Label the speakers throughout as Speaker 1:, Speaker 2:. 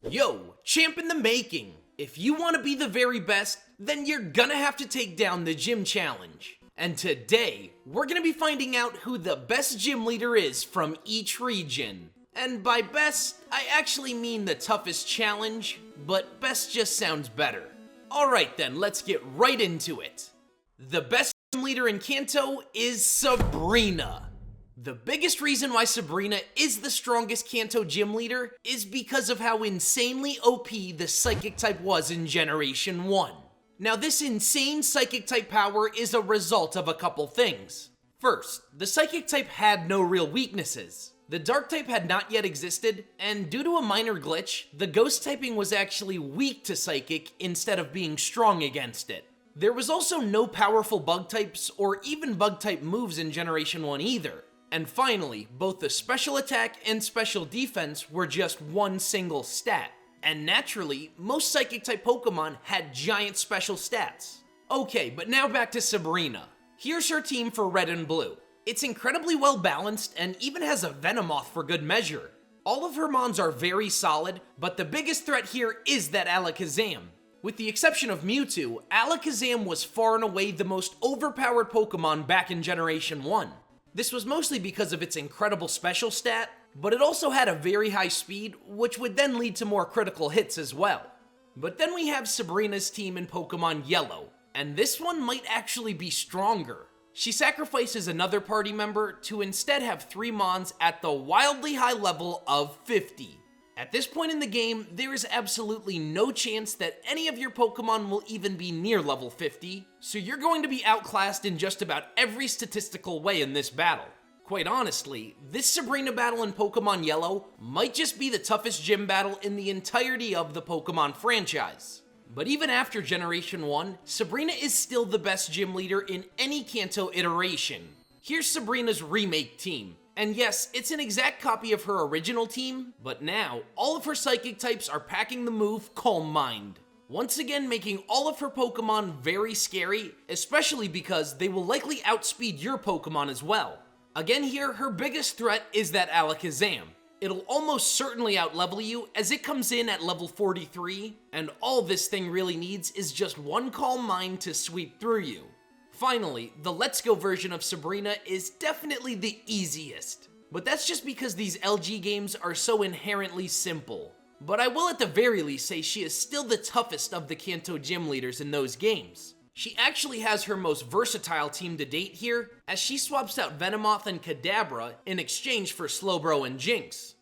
Speaker 1: Yo, champ in the making! If you want to be the very best, then you're gonna have to take down the gym challenge. And today, we're gonna be finding out who the best gym leader is from each region. And by best, I actually mean the toughest challenge, but best just sounds better. Alright then, let's get right into it. The best gym leader in Kanto is Sabrina. The biggest reason why Sabrina is the strongest Kanto gym leader is because of how insanely OP the Psychic type was in Generation 1. Now this insane Psychic type power is a result of a couple things. First, the Psychic type had no real weaknesses. The Dark type had not yet existed, and due to a minor glitch, the Ghost typing was actually weak to Psychic instead of being strong against it. There was also no powerful Bug types or even Bug type moves in Generation 1 either. And finally, both the special attack and special defense were just one single stat. And naturally, most Psychic type Pokemon had giant special stats. Okay, but now back to Sabrina. Here's her team for Red and Blue. It's incredibly well balanced and even has a Venomoth for good measure. All of her Mons are very solid, but the biggest threat here is that Alakazam. With the exception of Mewtwo, Alakazam was far and away the most overpowered Pokemon back in Generation 1. This was mostly because of its incredible special stat, but it also had a very high speed, which would then lead to more critical hits as well. But then we have Sabrina's team in Pokemon Yellow, and this one might actually be stronger. She sacrifices another party member to instead have 3 Mons at the wildly high level of 50. At this point in the game, there is absolutely no chance that any of your Pokemon will even be near level 50, so you're going to be outclassed in just about every statistical way in this battle. Quite honestly, this Sabrina battle in Pokemon Yellow might just be the toughest gym battle in the entirety of the Pokemon franchise. But even after Generation 1, Sabrina is still the best gym leader in any Kanto iteration. Here's Sabrina's remake team. And yes, it's an exact copy of her original team, but now, all of her Psychic types are packing the move Calm Mind. Once again making all of her Pokemon very scary, especially because they will likely outspeed your Pokemon as well. Again here, her biggest threat is that Alakazam. It'll almost certainly outlevel you as it comes in at level 43, and all this thing really needs is just one Calm Mind to sweep through you. Finally, the Let's Go version of Sabrina is definitely the easiest, but that's just because these LG games are so inherently simple. But I will at the very least say she is still the toughest of the Kanto gym leaders in those games. She actually has her most versatile team to date here, as she swaps out Venomoth and Kadabra in exchange for Slowbro and Jinx.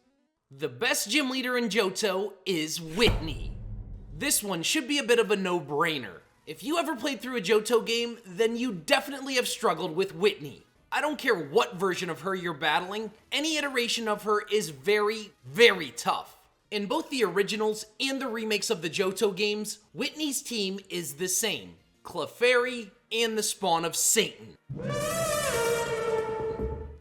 Speaker 1: The best gym leader in Johto is Whitney. This one should be a bit of a no-brainer. If you ever played through a Johto game, then you definitely have struggled with Whitney. I don't care what version of her you're battling, any iteration of her is very, very tough. In both the originals and the remakes of the Johto games, Whitney's team is the same. Clefairy and the spawn of Satan.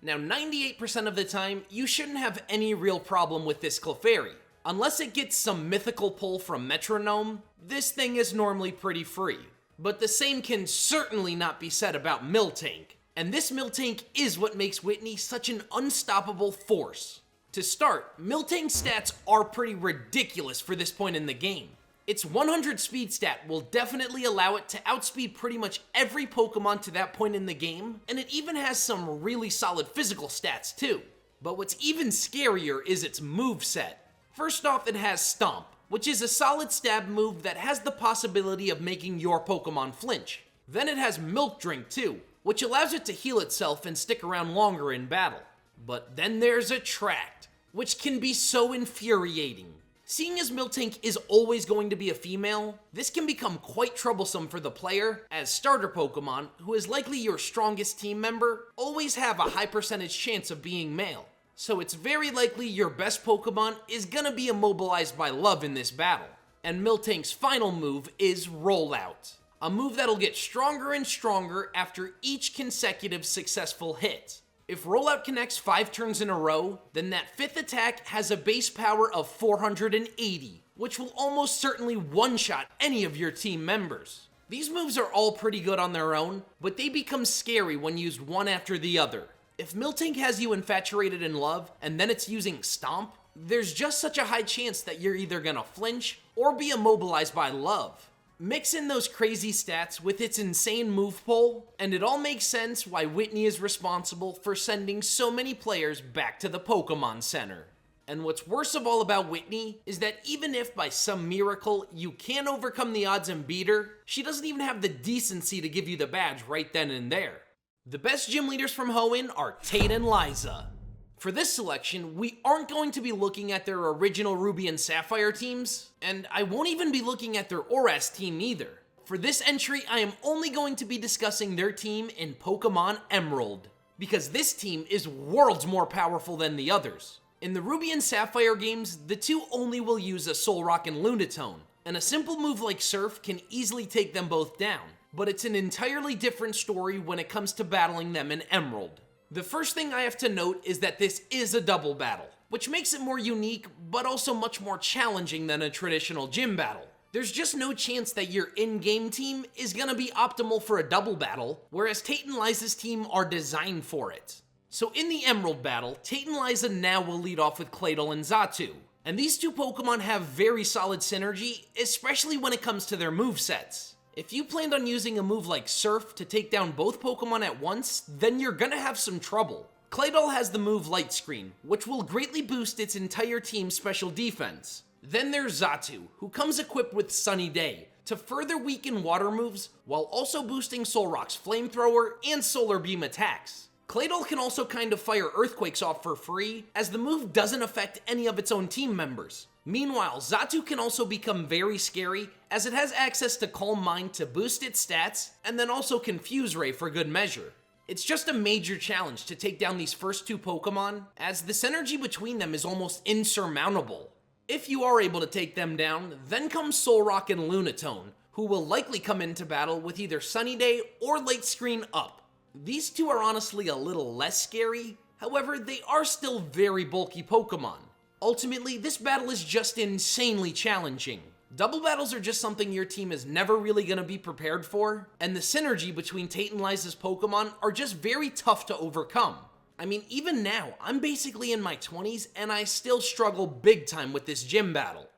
Speaker 1: Now 98% of the time, you shouldn't have any real problem with this Clefairy. Unless it gets some mythical pull from Metronome, this thing is normally pretty free. But the same can certainly not be said about Miltank. And this Miltank is what makes Whitney such an unstoppable force. To start, Miltank's stats are pretty ridiculous for this point in the game. Its 100 speed stat will definitely allow it to outspeed pretty much every Pokemon to that point in the game, and it even has some really solid physical stats too. But what's even scarier is its moveset. First off, it has Stomp, which is a solid stab move that has the possibility of making your Pokemon flinch. Then it has Milk Drink too, which allows it to heal itself and stick around longer in battle. But then there's Attract, which can be so infuriating. Seeing as Miltank is always going to be a female, this can become quite troublesome for the player, as starter Pokemon, who is likely your strongest team member, always have a high percentage chance of being male. So it's very likely your best Pokemon is gonna be immobilized by love in this battle. And Miltank's final move is Rollout, a move that'll get stronger and stronger after each consecutive successful hit. If Rollout connects 5 turns in a row, then that 5th attack has a base power of 480, which will almost certainly one-shot any of your team members. These moves are all pretty good on their own, but they become scary when used one after the other. If Miltank has you infatuated in love, and then it's using Stomp, there's just such a high chance that you're either gonna flinch or be immobilized by love. Mix in those crazy stats with its insane move pool, and it all makes sense why Whitney is responsible for sending so many players back to the Pokemon Center. And what's worst of all about Whitney is that even if by some miracle you can overcome the odds and beat her, she doesn't even have the decency to give you the badge right then and there. The best gym leaders from Hoenn are Tate and Liza. For this selection, we aren't going to be looking at their original Ruby and Sapphire teams, and I won't even be looking at their ORAS team either. For this entry, I am only going to be discussing their team in Pokemon Emerald, because this team is worlds more powerful than the others. In the Ruby and Sapphire games, the two only will use a Solrock and Lunatone, and a simple move like Surf can easily take them both down, but it's an entirely different story when it comes to battling them in Emerald. The first thing I have to note is that this is a double battle, which makes it more unique, but also much more challenging than a traditional gym battle. There's just no chance that your in-game team is gonna be optimal for a double battle, whereas Tate and Liza's team are designed for it. So in the Emerald battle, Tate and Liza now will lead off with Claydol and Xatu, and these two Pokemon have very solid synergy, especially when it comes to their movesets. If you planned on using a move like Surf to take down both Pokemon at once, then you're gonna have some trouble. Claydol has the move Light Screen, which will greatly boost its entire team's special defense. Then there's Xatu, who comes equipped with Sunny Day to further weaken water moves, while also boosting Solrock's Flamethrower and Solar Beam attacks. Claydol can also kind of fire Earthquakes off for free, as the move doesn't affect any of its own team members. Meanwhile, Xatu can also become very scary, as it has access to Calm Mind to boost its stats, and then also Confuse Ray for good measure. It's just a major challenge to take down these first two Pokemon, as the synergy between them is almost insurmountable. If you are able to take them down, then comes Solrock and Lunatone, who will likely come into battle with either Sunny Day or Light Screen up. These two are honestly a little less scary, however, they are still very bulky Pokemon. Ultimately, this battle is just insanely challenging. Double battles are just something your team is never really going to be prepared for, and the synergy between Tate and Liza's Pokemon are just very tough to overcome. I mean, even now, I'm basically in my 20s, and I still struggle big time with this gym battle.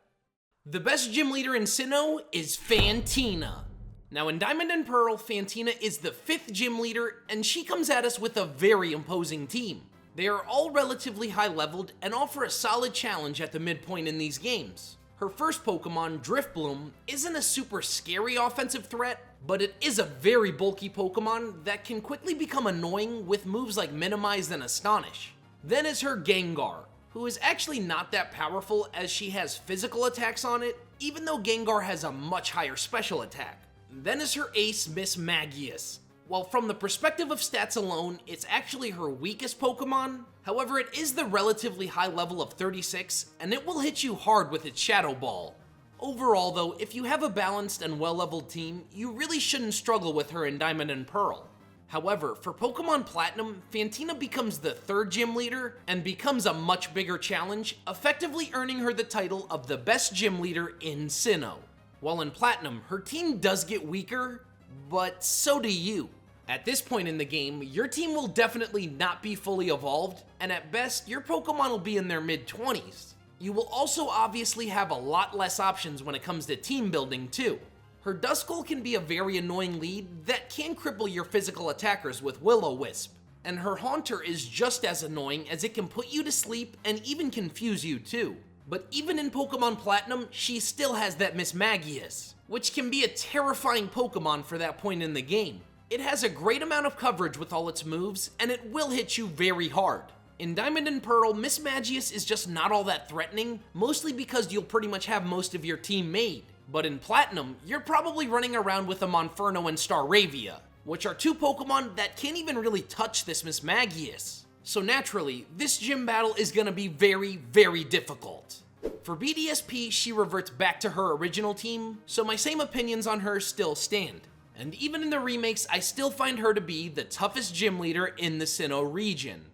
Speaker 1: The best gym leader in Sinnoh is Fantina. Now in Diamond and Pearl, Fantina is the 5th gym leader, and she comes at us with a very imposing team. They are all relatively high leveled and offer a solid challenge at the midpoint in these games. Her first Pokemon, Drifbloom, isn't a super scary offensive threat, but it is a very bulky Pokemon that can quickly become annoying with moves like Minimize and Astonish. Then is her Gengar, who is actually not that powerful as she has physical attacks on it, even though Gengar has a much higher special attack. Then is her ace, Miss Magius. While from the perspective of stats alone, it's actually her weakest Pokemon, however it is the relatively high level of 36, and it will hit you hard with its Shadow Ball. Overall though, if you have a balanced and well-leveled team, you really shouldn't struggle with her in Diamond and Pearl. However, for Pokemon Platinum, Fantina becomes the 3rd gym leader and becomes a much bigger challenge, effectively earning her the title of the best gym leader in Sinnoh. While in Platinum, her team does get weaker, but so do you. At this point in the game, your team will definitely not be fully evolved, and at best, your Pokemon will be in their mid-20s. You will also obviously have a lot less options when it comes to team building too. Her Duskull can be a very annoying lead that can cripple your physical attackers with Will-O-Wisp, and her Haunter is just as annoying as it can put you to sleep and even confuse you too. But even in Pokemon Platinum, she still has that Miss Magius, which can be a terrifying Pokemon for that point in the game. It has a great amount of coverage with all its moves, and it will hit you very hard. In Diamond and Pearl, Miss Magius is just not all that threatening, mostly because you'll pretty much have most of your team made. But in Platinum, you're probably running around with a Monferno and Staravia, which are two Pokemon that can't even really touch this Miss Magius. So naturally, this gym battle is gonna be very, very difficult. For BDSP, she reverts back to her original team, so my same opinions on her still stand. And even in the remakes, I still find her to be the toughest gym leader in the Sinnoh region.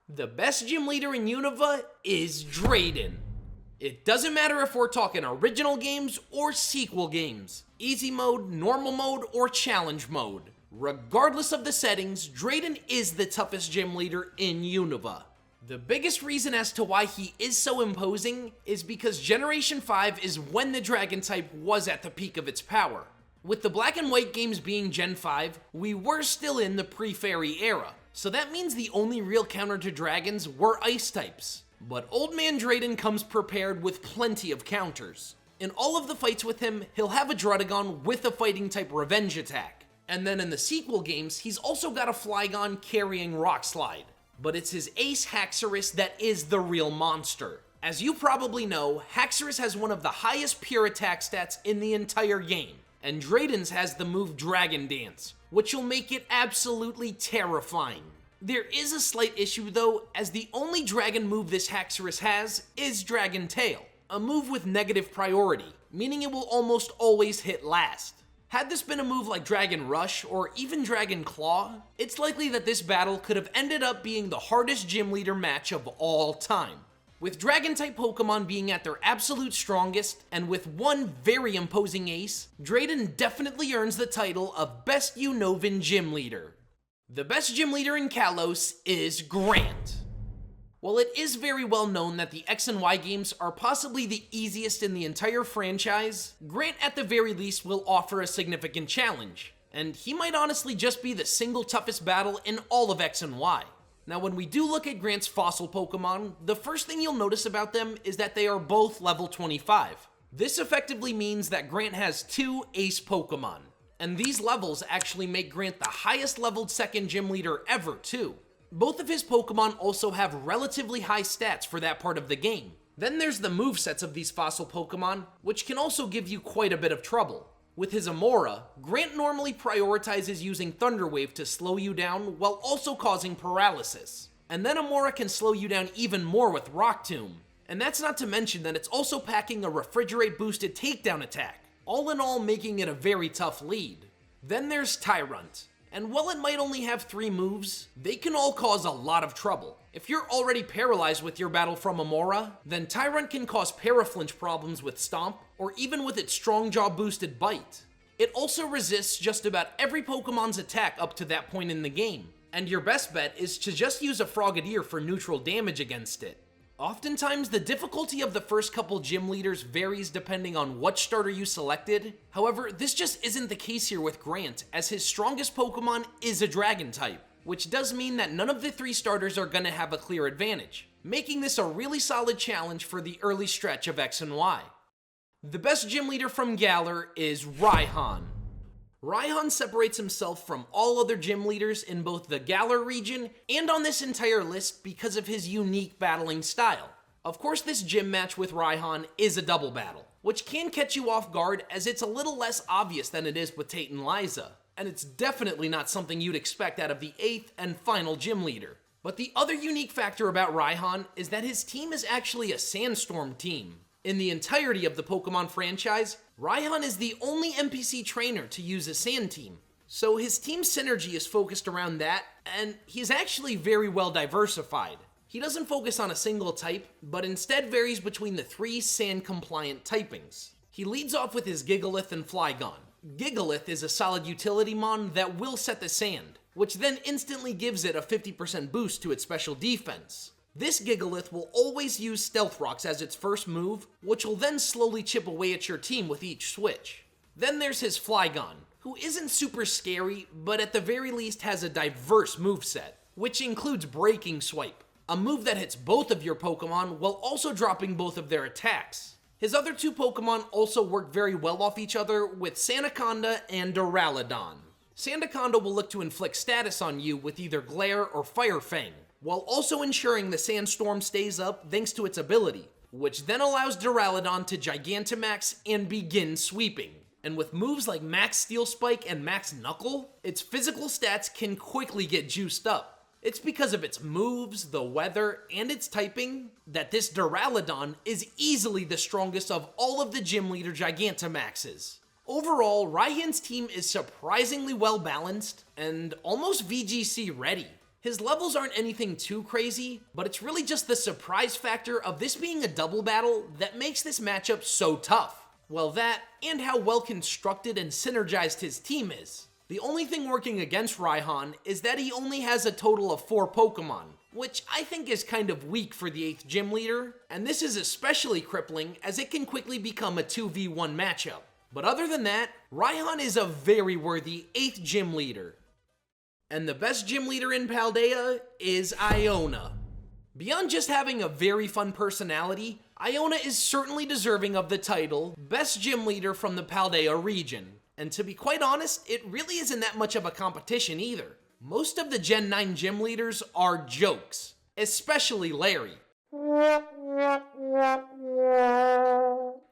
Speaker 1: The best gym leader in Unova is Drayden. It doesn't matter if we're talking original games or sequel games, easy mode, normal mode, or challenge mode. Regardless of the settings, Drayden is the toughest gym leader in Unova. The biggest reason as to why he is so imposing is because Generation 5 is when the Dragon type was at the peak of its power. With the Black and White games being Gen 5, we were still in the pre-Fairy era, so that means the only real counter to dragons were Ice types. But Old Man Drayden comes prepared with plenty of counters. In all of the fights with him, he'll have a Druddigon with a fighting type revenge attack. And then in the sequel games, he's also got a Flygon carrying Rock Slide. But it's his ace Haxorus that is the real monster. As you probably know, Haxorus has one of the highest pure attack stats in the entire game. And Drayden's has the move Dragon Dance, which will make it absolutely terrifying. There is a slight issue though, as the only dragon move this Haxorus has is Dragon Tail, a move with negative priority, meaning it will almost always hit last. Had this been a move like Dragon Rush or even Dragon Claw, it's likely that this battle could have ended up being the hardest gym leader match of all time. With Dragon-type Pokemon being at their absolute strongest, and with one very imposing ace, Drayden definitely earns the title of Best Unovan Gym Leader. The best gym leader in Kalos is Grant. While it is very well known that the X and Y games are possibly the easiest in the entire franchise, Grant at the very least will offer a significant challenge, and he might honestly just be the single toughest battle in all of X and Y. Now when we do look at Grant's fossil Pokemon, the first thing you'll notice about them is that they are both level 25. This effectively means that Grant has 2 ace Pokemon. And these levels actually make Grant the highest leveled second gym leader ever too. Both of his Pokemon also have relatively high stats for that part of the game. Then there's the movesets of these fossil Pokemon, which can also give you quite a bit of trouble. With his Amora, Grant normally prioritizes using Thunder Wave to slow you down while also causing paralysis. And then Amora can slow you down even more with Rock Tomb. And that's not to mention that it's also packing a Refrigerate boosted takedown attack. All in all, making it a very tough lead. Then there's Tyrant, and while it might only have 3 moves, they can all cause a lot of trouble. If you're already paralyzed with your battle from Amora, then Tyrant can cause Paraflinch problems with Stomp, or even with its Strong Jaw boosted Bite. It also resists just about every Pokemon's attack up to that point in the game, and your best bet is to just use a Frogadier for neutral damage against it. Oftentimes, the difficulty of the first couple gym leaders varies depending on what starter you selected. However, this just isn't the case here with Grant, as his strongest Pokemon is a Dragon type, which does mean that none of the 3 starters are gonna have a clear advantage, making this a really solid challenge for the early stretch of X and Y. The best gym leader from Galar is Raihan. Raihan separates himself from all other gym leaders in both the Galar region and on this entire list because of his unique battling style. Of course, this gym match with Raihan is a double battle, which can catch you off guard as it's a little less obvious than it is with Tate and Liza, and it's definitely not something you'd expect out of the 8th and final gym leader. But the other unique factor about Raihan is that his team is actually a Sandstorm team. In the entirety of the Pokemon franchise, Raihan is the only NPC trainer to use a Sand team. So his team synergy is focused around that, and he's actually very well diversified. He doesn't focus on a single type, but instead varies between the 3 Sand-compliant typings. He leads off with his Gigalith and Flygon. Gigalith is a solid utility mon that will set the Sand, which then instantly gives it a 50% boost to its special defense. This Gigalith will always use Stealth Rocks as its first move, which will then slowly chip away at your team with each switch. Then there's his Flygon, who isn't super scary, but at the very least has a diverse moveset, which includes Breaking Swipe, a move that hits both of your Pokemon while also dropping both of their attacks. His other 2 Pokemon also work very well off each other with Sandaconda and Duraludon. Sandaconda will look to inflict status on you with either Glare or Fire Fang, while also ensuring the Sandstorm stays up thanks to its ability, which then allows Duraludon to Gigantamax and begin sweeping. And with moves like Max Steel Spike and Max Knuckle, its physical stats can quickly get juiced up. It's because of its moves, the weather, and its typing that this Duraludon is easily the strongest of all of the Gym Leader Gigantamaxes. Overall, Raihan's team is surprisingly well balanced and almost VGC ready. His levels aren't anything too crazy, but it's really just the surprise factor of this being a double battle that makes this matchup so tough. Well, that, and how well constructed and synergized his team is. The only thing working against Raihan is that he only has a total of 4 Pokemon, which I think is kind of weak for the 8th gym leader, and this is especially crippling as it can quickly become a 2v1 matchup. But other than that, Raihan is a very worthy 8th gym leader. And the best gym leader in Paldea is Iona. Beyond just having a very fun personality, Iona is certainly deserving of the title Best Gym Leader from the Paldea region. And to be quite honest, it really isn't that much of a competition either. Most of the Gen 9 gym leaders are jokes, especially Larry.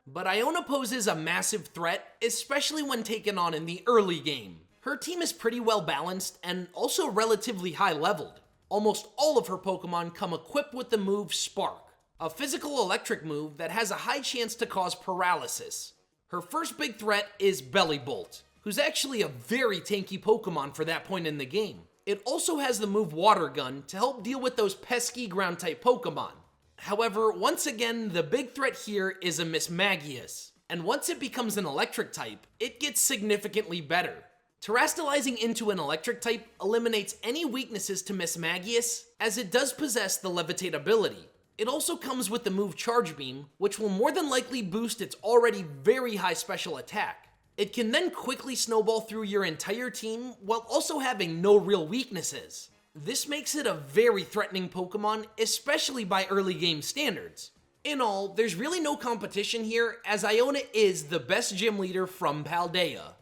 Speaker 1: But Iona poses a massive threat, especially when taken on in the early game. Her team is pretty well balanced and also relatively high leveled. Almost all of her Pokemon come equipped with the move Spark, a physical electric move that has a high chance to cause paralysis. Her first big threat is Bellibolt, who's actually a very tanky Pokemon for that point in the game. It also has the move Water Gun to help deal with those pesky ground-type Pokemon. However, once again, the big threat here is a Mismagius, and once it becomes an electric type, it gets significantly better. Terastallizing into an electric type eliminates any weaknesses to Mismagius, as it does possess the Levitate ability. It also comes with the move Charge Beam, which will more than likely boost its already very high special attack. It can then quickly snowball through your entire team while also having no real weaknesses. This makes it a very threatening Pokemon, especially by early game standards. In all, there's really no competition here, as Iona is the best gym leader from Paldea.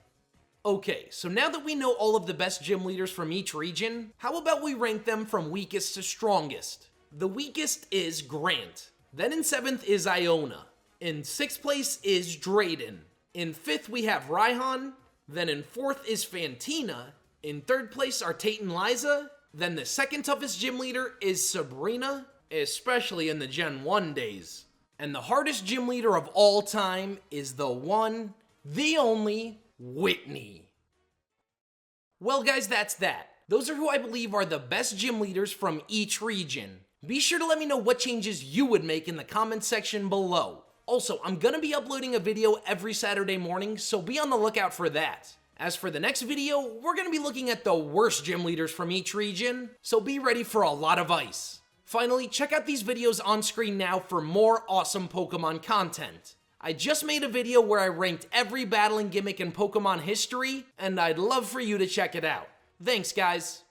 Speaker 1: Okay, so now that we know all of the best gym leaders from each region, how about we rank them from weakest to strongest? The weakest is Grant. Then in 7th is Iona. In 6th place is Drayden. In 5th we have Raihan. Then in 4th is Fantina. In 3rd place are Tate and Liza. Then the 2nd toughest gym leader is Sabrina, especially in the Gen 1 days. And the hardest gym leader of all time is the one, the only, Whitney. Well guys, that's that. Those are who I believe are the best gym leaders from each region. Be sure to let me know what changes you would make in the comments section below. Also, I'm gonna be uploading a video every Saturday morning, so be on the lookout for that. As for the next video, we're gonna be looking at the worst gym leaders from each region, so be ready for a lot of ice. Finally, check out these videos on screen now for more awesome Pokemon content. I just made a video where I ranked every battling gimmick in Pokemon history, and I'd love for you to check it out. Thanks, guys.